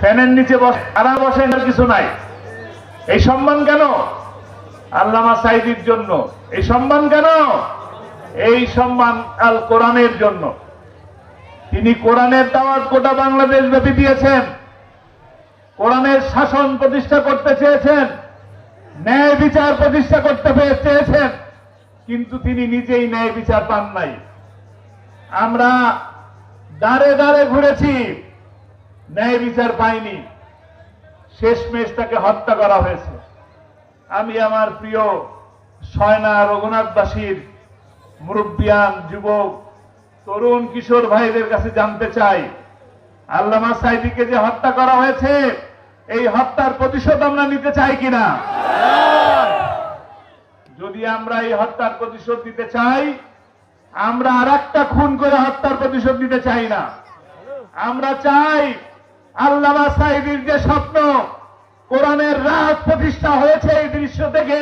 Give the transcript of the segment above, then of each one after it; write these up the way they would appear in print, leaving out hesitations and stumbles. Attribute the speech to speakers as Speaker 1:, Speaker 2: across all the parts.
Speaker 1: ফ্যানের নিচে তারা বসেন, আর কিছু নাই। এই সম্মান কেন? আল্লামা সাঈদীর জন্য। এই সম্মান কেন? এই সম্মান আল কোরআনের জন্য। তিনি কোরআনের দাওয়াত গোটা বাংলাদেশ ব্যাপী দিয়েছেন, কোরআনের শাসন প্রতিষ্ঠা করতে চেয়েছেন, ন্যায় বিচার প্রতিষ্ঠা করতে চেয়েছেন, কিন্তু তিনি নিজেই ন্যায় বিচার পান নাই। আমরা দাঁড়ে দাঁড়ে ঘুরেছি, ন্যায় বিচার পাইনি, শেষমেশ তাকে হত্যা করা হয়েছে। আমি আমার প্রিয় সয়না রঘুনাথবাসীর মুরব্বিয়ান, যুবক, তরুণ, কিশোর ভাইদের কাছে জানতে চাই, আল্লামা সাঈদীকে যে হত্যা করা হয়েছে, এই হত্যার প্রতিশোধ আমরা নিতে চাই কিনা? যদি আমরা এই হত্যার প্রতিশোধ দিতে চাই, আমরা আর একটা খুন করে হত্যার প্রতিশোধ নিতে চাই না। আমরা চাই আল্লামা সাঈদীর যে স্বপ্ন, কোরআনের রাত প্রতিষ্ঠা হয়েছে, এই দৃশ্য থেকে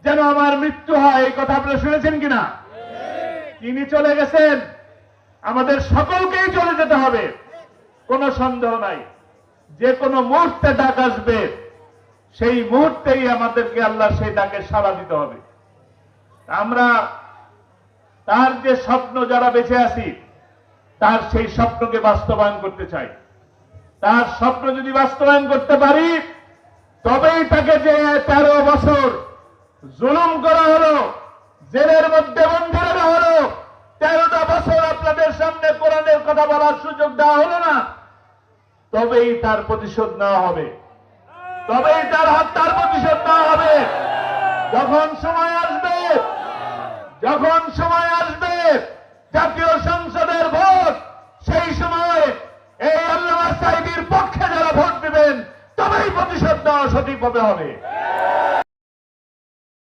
Speaker 1: যেন আমার মৃত্যু হয়। এই কথা আপনারা শুনেছেন কিনা? তিনি চলে গেছেন, আমাদের সকলকেই চলে যেতে হবে, কোনো সন্দেহ নাই। যে কোনো মুহূর্তে ডাক আসবে, সেই মুহূর্তেই আমাদেরকে আল্লাহ সেই ডাকে সাড়া দিতে হবে। আমরা তার যে স্বপ্ন, যারা বেঁচে আছি, তার সেই স্বপ্নকে বাস্তবায়ন করতে চাই। তার স্বপ্ন যদি বাস্তবায়ন করতে পারি, তবেই তাকে যে 13 বছর জুলুম করা হলো, জেলের মধ্যে বন্দী করা হলো, 13টা বছর আপনাদের সামনে কোরআনের কথা বলার সুযোগ দেওয়া হলো না, তবেই তার প্রতিশোধ নেওয়া হবে, তবেই তার হত্যার প্রতিশোধ নেওয়া হবে। যখন সময় আসবে, যখন সময় আসবে জাতীয় সংসদের ভোট, সেই সময় এই আল্লামা সাঈদীর পক্ষে যারা ভোট দেবেন, তবেই প্রতিশোধ নেওয়া সঠিকভাবে হবে।